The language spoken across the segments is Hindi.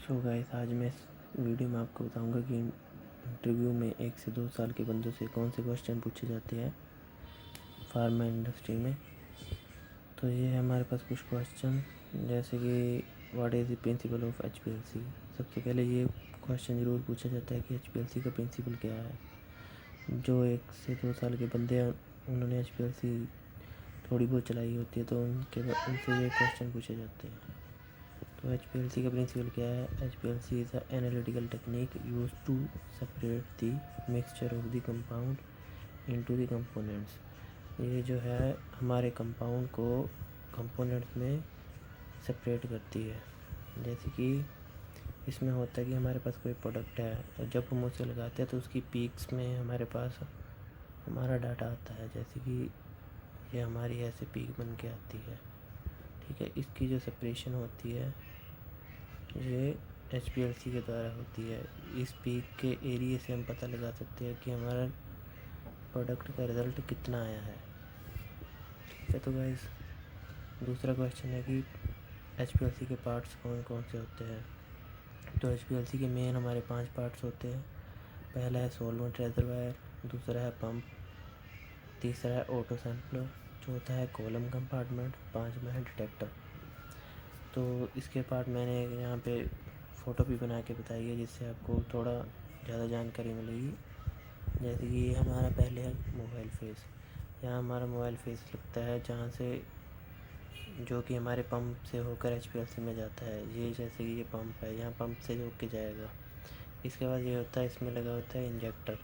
सो गाइस, आज मैं इस वीडियो में आपको बताऊंगा कि इंटरव्यू में 1 से 2 साल के बंदों से कौन से क्वेश्चन पूछे जाते हैं फार्मा इंडस्ट्री में। तो ये है हमारे पास कुछ क्वेश्चन, जैसे कि what is the principle of HPLC. सबसे पहले ये क्वेश्चन ज़रूर पूछा जाता है कि एचपीएलसी का प्रिंसिपल क्या है। जो 1 से 2 साल के बंदे हैं उन्होंने एचपीएलसी थोड़ी बहुत चलाई होती है, तो उनसे ये क्वेश्चन पूछे जाते हैं। तो एचपीएलसी का प्रिंसिपल क्या है। HPLC is a analytical technique use to separate the mixture of the compound into the components. ये जो है हमारे कंपाउंड को कंपोनेंट्स में सेपरेट करती है। जैसे कि इसमें होता है कि हमारे पास कोई प्रोडक्ट है और जब हम उसे लगाते हैं तो उसकी पीक्स में हमारे पास हमारा डाटा आता है। जैसे कि ये हमारी ऐसे पीक बन के आती है, ठीक है। इसकी जो सेपरेशन होती है ये एचपीएलसी के द्वारा होती है। इस पीक के एरिया से हम पता लगा सकते हैं कि हमारा प्रोडक्ट का रिज़ल्ट कितना आया है, ठीक है। तो गाइस, दूसरा क्वेश्चन है कि एचपीएलसी के पार्ट्स कौन कौन से होते हैं। तो एचपीएलसी के मेन हमारे 5 पार्ट्स होते हैं। पहला है सॉल्वेंट रेजरवायर, दूसरा है पंप, तीसरा है ऑटो सैम्पलर, चौथा है कॉलम कंपार्टमेंट, पाँचवा है डिटेक्टर। तो इसके पार्ट मैंने यहाँ पे फ़ोटो भी बना के बताई है, जिससे आपको थोड़ा ज़्यादा जानकारी मिलेगी। जैसे कि ये हमारा पहले है मोबाइल फेस। यहाँ हमारा मोबाइल फेस लगता है, जहाँ से जो कि हमारे पंप से होकर एचपीएलसी में जाता है। ये जैसे कि ये पंप है, यहाँ पंप से होके जाएगा। इसके बाद ये होता है, इसमें लगा होता है इंजेक्टर।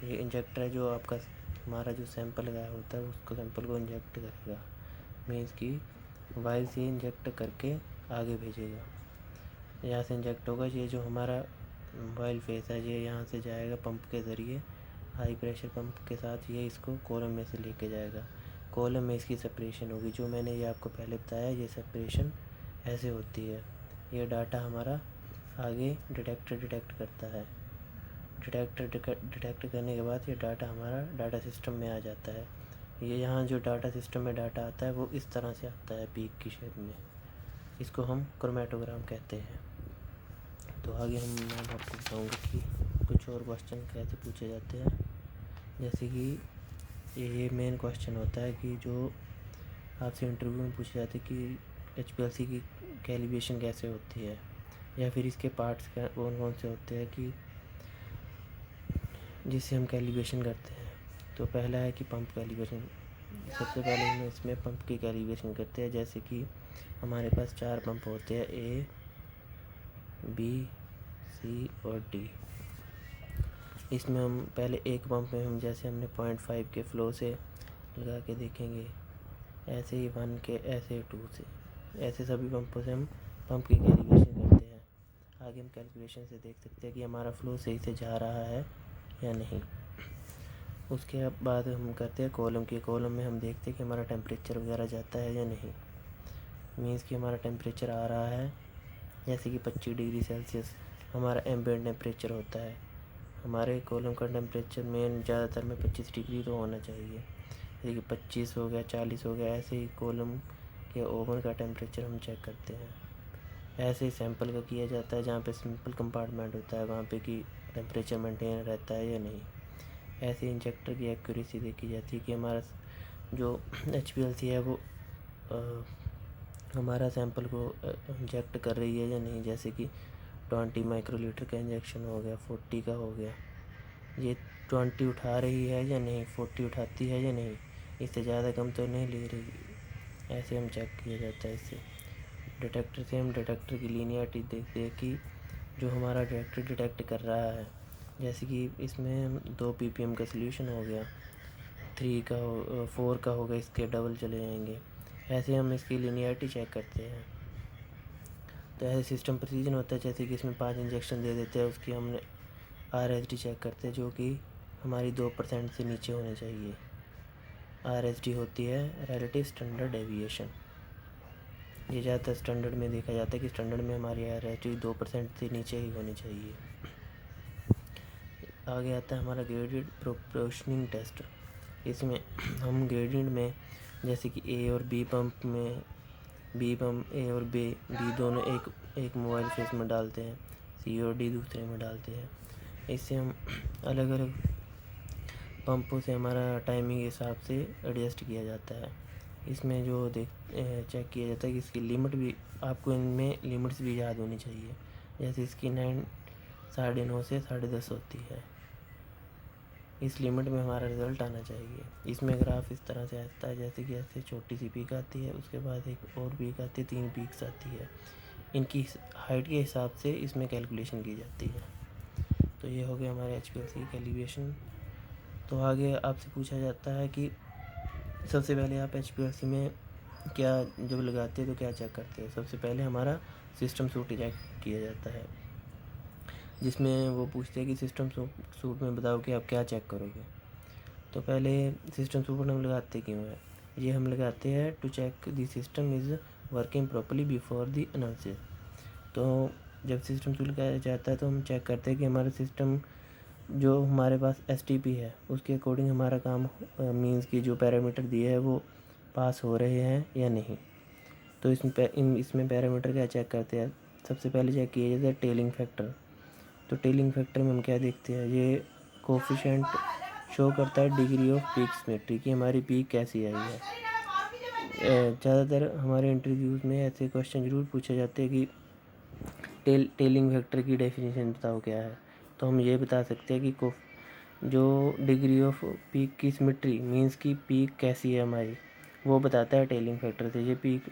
ये इंजेक्टर है जो आपका हमारा जो सैंपल लगाया होता है उसको सैंपल को इंजेक्ट करेगा, मीन्स कि वाइल से इंजेक्ट करके आगे भेजेगा। यहाँ से इंजेक्ट होगा, ये जो हमारा मोबाइल फेस है ये यहाँ से जाएगा पंप के ज़रिए, हाई प्रेशर पंप के साथ ये इसको कॉलम में से लेके जाएगा। कॉलम में इसकी सेपरेशन होगी, जो मैंने ये आपको पहले बताया। ये सेपरेशन ऐसे होती है। ये डाटा हमारा आगे डिटेक्टर डिटेक्ट करता है। डिटेक्टर डिटेक्ट करने के बाद ये डाटा हमारा डाटा सिस्टम में आ जाता है। ये यहाँ जो डाटा सिस्टम में डाटा आता है वो इस तरह से आता है, पीक की शेप में। इसको हम क्रोमेटोग्राम कहते हैं। तो आगे मैं आपको बताऊँगा कि कुछ और क्वेश्चन कैसे पूछे जाते हैं। जैसे कि ये मेन क्वेश्चन होता है कि जो आपसे इंटरव्यू में पूछे जाते हैं कि एचपीएलसी की कैलिब्रेशन कैसे होती है, या फिर इसके पार्ट्स कौन कौन से होते हैं कि जिससे हम कैलिब्रेशन करते हैं। तो पहला है कि पंप कैलिब्रेशन। सबसे पहले हम इसमें पंप की कैलिब्रेशन करते हैं। जैसे कि हमारे पास 4 पंप होते हैं, ए, बी, सी और डी। इसमें हम पहले एक पंप में हम जैसे हमने 0.5 के फ्लो से लगा के देखेंगे, ऐसे ही 1 के, ऐसे 2 से, ऐसे सभी पंपों से हम पंप की कैलिब्रेशन करते हैं। आगे हम कैलकुलेशन से देख सकते हैं कि हमारा फ्लो सही से जा रहा है या नहीं। उसके बाद हम करते हैं कॉलम की। कॉलम में हम देखते हैं कि हमारा टेम्परेचर वगैरह जाता है या नहीं, मीन्स कि हमारा टेम्परेचर आ रहा है। जैसे कि 25 डिग्री सेल्सियस हमारा एम्बिएंट टेम्परेचर होता है। हमारे कॉलम का टेम्परेचर मेन ज़्यादातर में 25 डिग्री तो होना चाहिए। जैसे कि 25 हो गया, 40 हो गया, ऐसे ही कॉलम के ओवन का टेम्परेचर हम चेक करते हैं। ऐसे ही सैंपल का किया जाता है, जहाँ पे सिंपल कंपार्टमेंट होता है वहाँ पे कि टेम्परेचर मेंटेन रहता है या नहीं। ऐसे इंजेक्टर की एक्यूरेसी देखी जाती है कि हमारा जो एचपीएलसी है वो हमारा सैंपल को इंजेक्ट कर रही है या नहीं। जैसे कि 20 माइक्रोलीटर का इंजेक्शन हो गया, 40 का हो गया, ये 20 उठा रही है या नहीं, 40 उठाती है या नहीं, इससे ज़्यादा कम तो नहीं ले रही। ऐसे हम चेक किया जाता है इससे। डिटेक्टर से हम डिटेक्टर की लीनियरिटी देखते हैं कि जो हमारा डिटेक्टर डिटेक्ट कर रहा है। जैसे कि इसमें 2 ppm का सोल्यूशन हो गया, 3 का हो, 4 का होगा, इसके डबल चले जाएंगे। ऐसे हम इसकी लीनियरिटी चेक करते हैं। तो ऐसे सिस्टम प्रिसीजन होता है। जैसे कि इसमें 5 इंजेक्शन दे देते हैं, उसकी हमने RSD चेक करते हैं, जो कि हमारी 2% से नीचे होनी चाहिए। RSD होती है रिलेटिव स्टैंडर्ड डेविएशन। ये ज़्यादातर स्टैंडर्ड में देखा जाता है कि स्टैंडर्ड में हमारी RSD 2% से नीचे ही होनी चाहिए। आगे आता है हमारा ग्रेडिएंट प्रोपोर्शनिंग टेस्ट। इसमें हम ग्रेडिएंट में जैसे कि ए और बी पंप में, बी पंप ए और बी दोनों एक एक मोबाइल फेस में डालते हैं, COD दूसरे में डालते हैं। इससे हम अलग अलग पंपों से हमारा टाइमिंग के हिसाब से एडजस्ट किया जाता है। इसमें जो चेक किया जाता है कि इसकी लिमिट भी, आपको इनमें लिमिट्स भी याद होनी चाहिए। जैसे इसकी 9 से 10:30 होती है, इस लिमिट में हमारा रिज़ल्ट आना चाहिए। इसमें ग्राफ इस तरह से आता है, जैसे कि ऐसे छोटी सी पीक आती है, उसके बाद एक और पीक आती है, 3 पीक्स आती है। इनकी हाइट के हिसाब से इसमें कैलकुलेशन की जाती है। तो ये हो गया हमारे HPLC कैलिब्रेशन। तो आगे आपसे पूछा जाता है कि सबसे पहले आप HPLC में क्या जब लगाते हैं तो क्या चेक करते हैं। सबसे पहले हमारा सिस्टम सूट चेक किया जाता है, जिसमें वो पूछते हैं कि सिस्टम सूट में बताओ कि आप क्या चेक करोगे। तो पहले सिस्टम सूट हम लगाते क्यों है, ये हम लगाते हैं to check the system is working properly before the analysis. तो जब सिस्टम सूट लगाया जाता है तो हम चेक करते हैं कि हमारा सिस्टम जो हमारे पास STP है उसके अकॉर्डिंग हमारा काम मीन्स की जो पैरामीटर दिए है वो पास हो रहे हैं या नहीं। तो इसमें पैरामीटर क्या चेक करते हैं, सबसे पहले चेक किया जाता है टेलिंग फैक्टर। तो टेलिंग फैक्टर में हम क्या देखते हैं, ये कोफिशिएंट शो करता है डिग्री ऑफ पीक सिमेट्री की हमारी पीक कैसी आई है। ज़्यादातर हमारे इंटरव्यूज़ में ऐसे क्वेश्चन ज़रूर पूछे जाते हैं कि टेलिंग फैक्टर की डेफिनेशन बताओ क्या है। तो हम ये बता सकते हैं कि जो डिग्री ऑफ पीक की सिमेट्री मीन्स की पीक कैसी है हमारी, वो बताता है टेलिंग फैक्टर से। ये पीक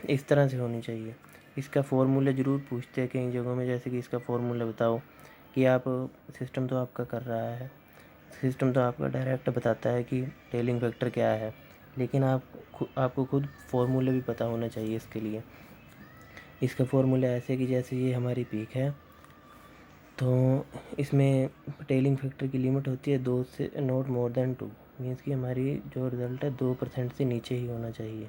इस तरह से होनी चाहिए। इसका फॉर्मूला ज़रूर पूछते हैं कई जगहों में, जैसे कि इसका फॉर्मूला बताओ कि आप सिस्टम तो आपका कर रहा है, सिस्टम तो आपका डायरेक्ट बताता है कि टेलिंग फैक्टर क्या है, लेकिन आपको खुद फॉर्मूला भी पता होना चाहिए इसके लिए। इसका फॉर्मूला ऐसे कि जैसे ये हमारी पीक है, तो इसमें टेलिंग फैक्टर की लिमिट होती है 2 से नॉट मोर देन 2, मीन्स कि हमारी जो रिज़ल्ट है 2% से नीचे ही होना चाहिए।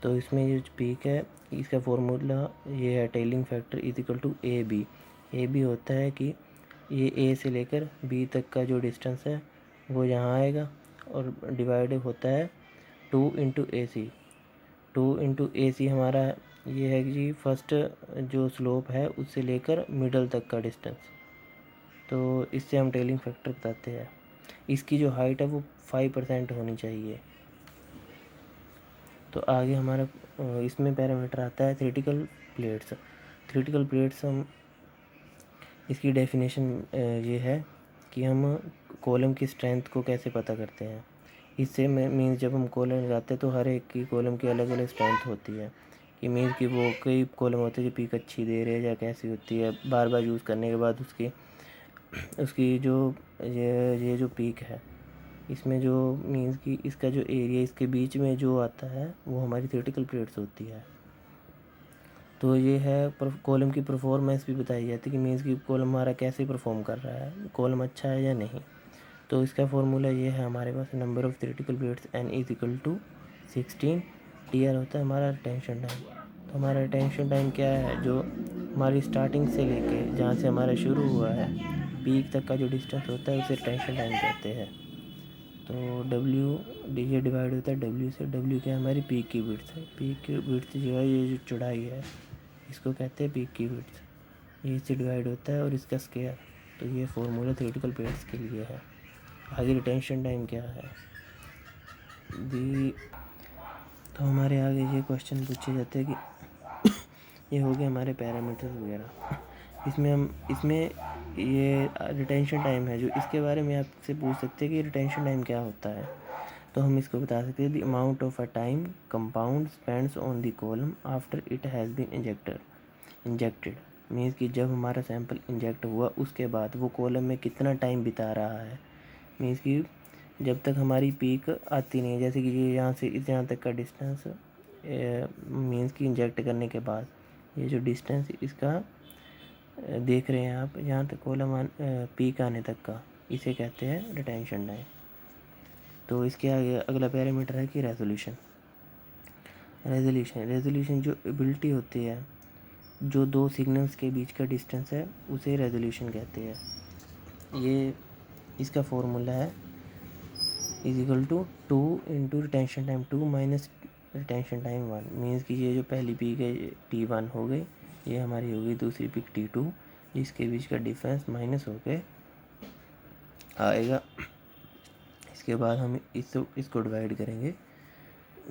तो इसमें जो पीक है इसका फॉर्मूला ये है, tailing factor is equal to AB होता है कि ये A से लेकर B तक का जो डिस्टेंस है वो यहाँ आएगा, और डिवाइड होता है 2 इंटू AC। 2 इंटू AC हमारा ये है कि जी फर्स्ट जो स्लोप है उससे लेकर मिडल तक का डिस्टेंस। तो इससे हम टेलिंग फैक्टर बताते हैं। इसकी जो हाइट है वो 5% होनी चाहिए। तो आगे हमारा इसमें पैरामीटर आता है थ्योरेटिकल प्लेट्स। हम इसकी डेफिनेशन ये है कि हम कॉलम की स्ट्रेंथ को कैसे पता करते हैं। इससे मीन्स जब हम कॉलम लगाते हैं तो हर एक की कॉलम की अलग अलग स्ट्रेंथ होती है, कि मीन्स कि वो कई कॉलम होते हैं जो पीक अच्छी दे रहे हैं या कैसी होती है, बार बार यूज़ करने के बाद उसकी जो ये जो पीक है, इसमें जो मीन्स कि इसका जो एरिया इसके बीच में जो आता है वो हमारी थ्योरेटिकल प्लेट्स होती है। तो ये है कॉलम की परफॉर्मेंस भी बताई जाती है कि मीन्स कि कॉलम हमारा कैसे परफॉर्म कर रहा है, कॉलम अच्छा है या नहीं। तो इसका फॉर्मूला ये है हमारे पास, number of theoretical plates N is equal to 16। TR होता है हमारा रिटेंशन टाइम। तो हमारा रिटेंशन टाइम क्या है, जो हमारी स्टार्टिंग से लेके जहाँ से हमारा शुरू हुआ है पीक तक का जो डिस्टेंस होता है उसे रिटेंशन टाइम कहते हैं। तो ये डिवाइड होता है W से। W क्या है, हमारी पीक की विड्थ है। पीक की विड्थ जो है, ये जो चौड़ाई है इसको कहते हैं पीक की विड्थ। ये इससे डिवाइड होता है और इसका स्क्वायर। तो ये फॉर्मूला थ्योरेटिकल प्लेट्स के लिए है। आगे रिटेंशन टाइम क्या है तो हमारे आगे ये क्वेश्चन पूछे जाते हैं कि ये हो गए हमारे पैरामीटर्स वगैरह। इसमें ये रिटेंशन टाइम है जो, इसके बारे में आपसे पूछ सकते हैं कि रिटेंशन टाइम क्या होता है। तो हम इसको बता सकते हैं, the amount of a time compound spends on the column after it has been injected. Means कि जब हमारा सैंपल इंजेक्ट हुआ उसके बाद वो कॉलम में कितना टाइम बिता रहा है। मीन्स कि जब तक हमारी पीक आती नहीं, जैसे कि ये यहाँ से इस यहाँ तक का डिस्टेंस मीन्स कि इंजेक्ट करने के बाद ये जो डिस्टेंस इसका देख रहे हैं आप, यहाँ तक कॉलम पीक आने तक का, इसे कहते हैं रिटेंशन टाइम। तो इसके आगे अगला पैरामीटर है कि रेजोल्यूशन जो एबिलिटी होती है, जो दो सिग्नल्स के बीच का डिस्टेंस है उसे रेजोल्यूशन कहते हैं। ये इसका फॉर्मूला है is equal to 2 into retention time 2 minus retention time 1। Means कि ये जो पहली पीक है T1 हो गई, ये हमारी होगी दूसरी पिक T2, जिसके बीच का डिफरेंस माइनस होके आएगा। इसके बाद हम इसको डिवाइड करेंगे,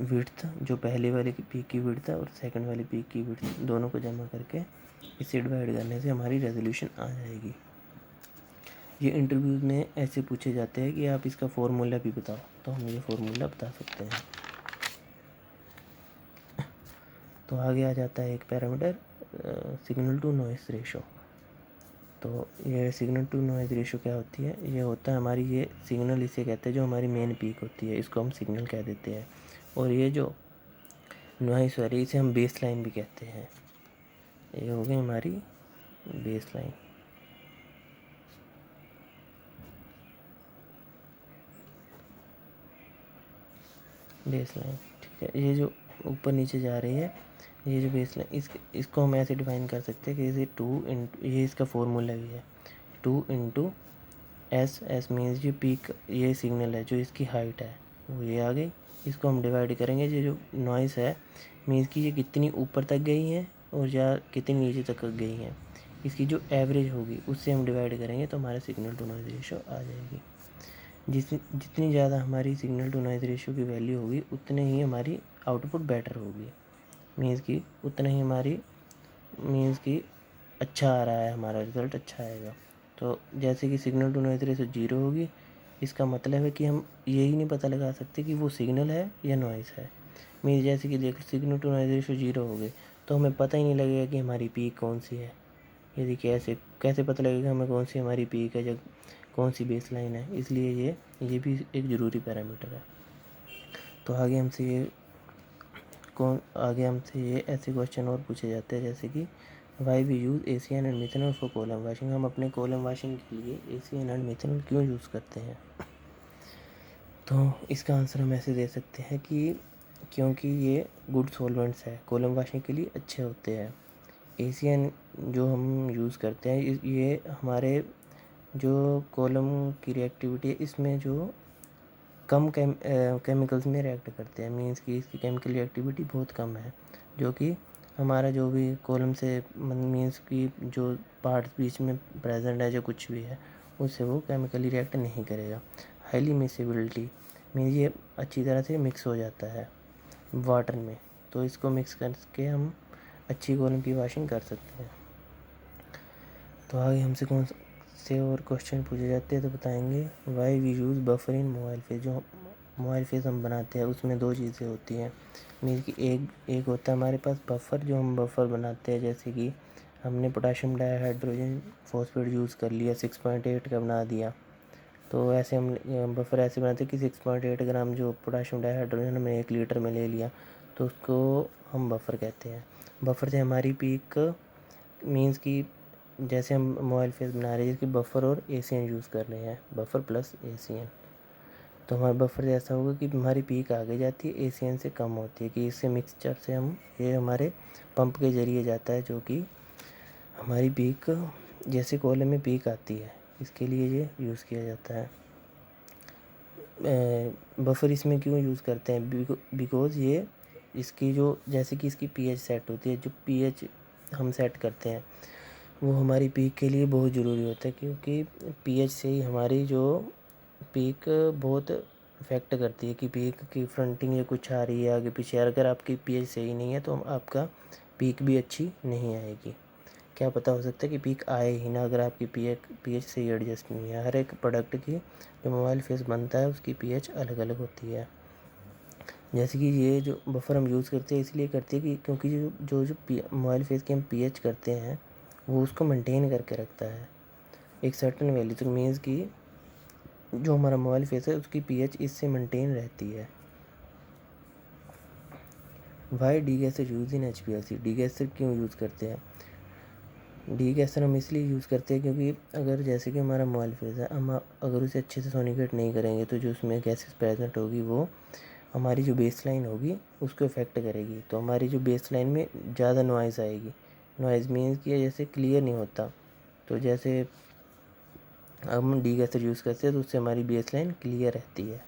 विड्थ जो पहले वाले की पीक की विड्थ है और सेकंड वाली पीक की विड्थ दोनों को जमा करके इसे डिवाइड करने से हमारी रेजोल्यूशन आ जाएगी। ये इंटरव्यूज़ में ऐसे पूछे जाते हैं कि आप इसका फॉर्मूला भी बताओ, तो हम ये फॉर्मूला बता सकते हैं। तो आगे आ जाता है एक parameter signal to noise ratio. तो ये सिग्नल टू नॉइस रेशो क्या होती है? ये होता है हमारी, ये सिग्नल इसे कहते हैं जो हमारी मेन पीक होती है, इसको हम सिग्नल कह देते हैं। और ये जो नॉइस वाली इसे हम बेस लाइन भी कहते हैं। ये हो गई हमारी बेस लाइन। बेस लाइन ठीक है। ये जो ऊपर नीचे जा रही है, ये जो बेस लाइन, इसको हम ऐसे डिफाइन कर सकते हैं कि इसे 2 इंटू, ये इसका फॉर्मूला भी है 2 इंटू एस। एस मीन्स ये पीक, ये सिग्नल है जो इसकी हाइट है वो ये आ गई। इसको हम डिवाइड करेंगे, ये जो नॉइस है मीन्स कि ये कितनी ऊपर तक गई है और या कितनी नीचे तक गई है, इसकी जो एवरेज होगी उससे हम डिवाइड करेंगे तो हमारा सिग्नल टू नॉइस रेशो आ जाएगी। जितनी ज़्यादा हमारी सिग्नल टू नॉइस रेशो की वैल्यू होगी उतने ही हमारी आउटपुट बेटर होगी, मीन्स कि उतना ही हमारी मीन्स कि अच्छा आ रहा है, हमारा रिज़ल्ट अच्छा आएगा। तो जैसे कि सिग्नल टू नॉइस रेशो 0 होगी, इसका मतलब है कि हम यही नहीं पता लगा सकते कि वो सिग्नल है या नॉइस है। मीन्स जैसे कि देखो सिग्नल टू नॉइस रेशो 0 हो गई तो हमें पता ही नहीं लगेगा कि हमारी पीक कौन सी है। यदि कैसे पता लगेगा हमें कौन सी हमारी पीक है, जब कौन सी बेस लाइन है। इसलिए ये भी एक ज़रूरी पैरामीटर है। तो आगे हमसे ये ऐसे क्वेश्चन और पूछे जाते हैं, जैसे कि why we use ACN and methanol for column washing. हम अपने कॉलम वाशिंग के लिए ACN एंड मिथेनॉल क्यों यूज़ करते हैं? तो इसका आंसर हम ऐसे दे सकते हैं कि क्योंकि ये गुड सॉल्वेंट्स है, कॉलम वाशिंग के लिए अच्छे होते हैं। ACN जो हम यूज़ करते हैं ये हमारे जो कॉलम की रिएक्टिविटी है इसमें जो कम केमिकल्स में रिएक्ट करते हैं, मीन्स कि इसकी केमिकल रिएक्टिविटी बहुत कम है, जो कि हमारा जो भी कॉलम से मीन्स कि जो पार्ट्स बीच में प्रेजेंट है, जो कुछ भी है उससे वो केमिकली रिएक्ट नहीं करेगा। हाईली मिक्सेबिलिटी मीन्स ये अच्छी तरह से मिक्स हो जाता है वाटर में, तो इसको मिक्स करके हम अच्छी कॉलम की वॉशिंग कर सकते हैं। तो आगे हमसे कौन से और क्वेश्चन पूछे जाते हैं तो बताएंगे why we use buffer in mobile phase. जो मोबाइल फेस हम बनाते हैं उसमें दो चीज़ें होती हैं, मीन्स कि एक होता है हमारे पास बफर, जो हम बफर बनाते हैं, जैसे कि हमने पोटाशियम डाइहाइड्रोजन फॉस्फेट यूज़ कर लिया 6.8 का बना दिया, तो ऐसे हम बफर ऐसे बनाते हैं कि 6.8 ग्राम जो पोटाशियम डाइहाइड्रोजन हमने 1 लीटर में ले लिया, तो उसको हम बफर कहते हैं। बफर से हमारी पीक मीन्स कि जैसे हम मोबाइल फेस बना रहे हैं जिसकी बफर और ACN यूज़ कर रहे हैं, बफर प्लस ACN, तो हमारे बफर से ऐसा होगा कि हमारी पीक आगे जाती है, ACN से कम होती है, कि इससे मिक्सचर से हम ये हमारे पंप के ज़रिए जाता है, जो कि हमारी पीक जैसे कॉलम में पीक आती है इसके लिए ये यूज़ किया जाता है। बफर इसमें क्यों यूज़ करते हैं? बिकॉज़ ये इसकी जो जैसे कि इसकी pH सेट होती है, जो pH हम सेट करते हैं वो हमारी पीक के लिए बहुत ज़रूरी होता है, क्योंकि pH से ही हमारी जो पीक बहुत इफ़ेक्ट करती है कि पीक की फ्रंटिंग या कुछ आ रही है आगे पीछे। अगर आपकी pH सही नहीं है तो आपका पीक भी अच्छी नहीं आएगी। क्या पता हो सकता है कि पीक आए ही ना अगर आपकी pH सही एडजस्ट नहीं है। हर एक प्रोडक्ट की जो मोबाइल फेस बनता है उसकी pH अलग अलग होती है। जैसे कि ये जो बफर हम यूज़ करते हैं इसलिए करते हैं कि क्योंकि जो मोबाइल फेस की हम pH करते हैं वो उसको मेंटेन करके रखता है एक सर्टेन वैल्यू तक, मीन्स कि जो हमारा मोबाइल फेस है उसकी pH इससे मेंटेन रहती है। Why degasser use in HPLC। Degasser क्यों यूज़ करते हैं? डीगैसर हम इसलिए यूज़ करते हैं क्योंकि अगर जैसे कि हमारा मोबाइल फेस है, हम अगर उसे अच्छे से सोनिकेट नहीं करेंगे तो जो उसमें गैसेस प्रेजेंट होगी वो हमारी जो बेस लाइन होगी उसको इफ़ेक्ट करेगी। तो हमारी जो बेस लाइन में ज़्यादा नॉइज़ आएगी। नॉइज़ मीन्स कि जैसे क्लियर नहीं होता, तो जैसे हम डीगैसर यूज़ करते हैं तो उससे हमारी बेस लाइन क्लियर रहती है।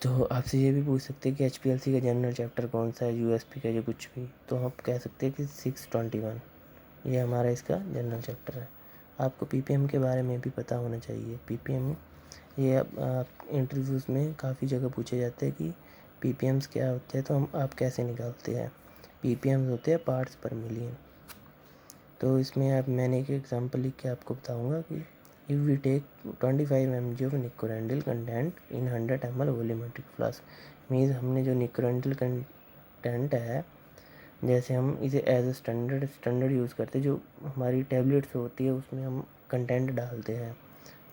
तो आपसे ये भी पूछ सकते हैं कि HPLC का जनरल चैप्टर कौन सा है, USP का, जो कुछ भी, तो आप कह सकते हैं कि 621 ये हमारा इसका जनरल चैप्टर है। आपको PPM के बारे में भी पता होना चाहिए। PPM ये आप इंटरव्यूज़ में काफ़ी जगह पूछे जाते हैं कि PPMs क्या होते हैं, तो आप कैसे निकालते हैं। PPMs होते हैं पार्ट्स पर मिलियन। तो इसमें मैंने एक एग्जांपल लिख के आपको बताऊंगा कि if we take 25 mg of nicorandil content in 100 ml volumetric flask, means हमने जो निकोरेंडल कंटेंट है, जैसे हम इसे एज ए स्टैंडर्ड यूज़ करते हैं, जो हमारी टैबलेट्स होती है उसमें हम कंटेंट डालते हैं।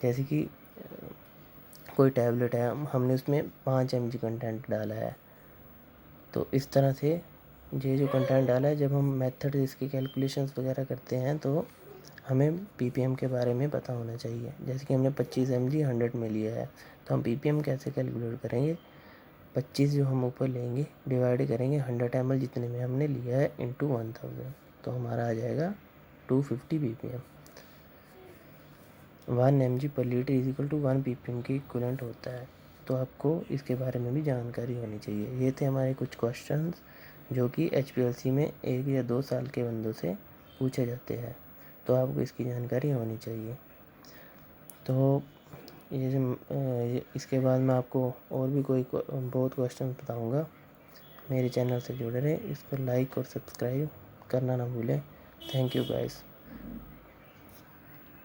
जैसे कि कोई टैबलेट है, हमने उसमें 5 mg कंटेंट डाला है, तो इस तरह से ये जो कंटेंट डाला है, जब हम मेथड इसकी कैलकुलेशंस वगैरह करते हैं तो हमें PPM के बारे में पता होना चाहिए। जैसे कि हमने 25 mg 100 में लिया है, तो हम PPM कैसे कैलकुलेट करेंगे, 25 जो हम ऊपर लेंगे डिवाइड करेंगे 100 ml जितने में हमने लिया है इंटू 1000, तो हमारा आ जाएगा 250 PPM। 1 mg पर litre is equal to 1 PPM के इक्वलेंट होता है। तो आपको इसके बारे में भी जानकारी होनी चाहिए। ये थे हमारे कुछ क्वेश्चंस जो कि HPLC में 1 या 2 साल के बंदों से पूछे जाते हैं, तो आपको इसकी जानकारी होनी चाहिए। तो ये जो इसके बाद मैं आपको और भी कोई बहुत क्वेश्चन बताऊंगा। मेरे चैनल से जुड़े रहें, इसको लाइक और सब्सक्राइब करना ना भूलें। Thank you guys.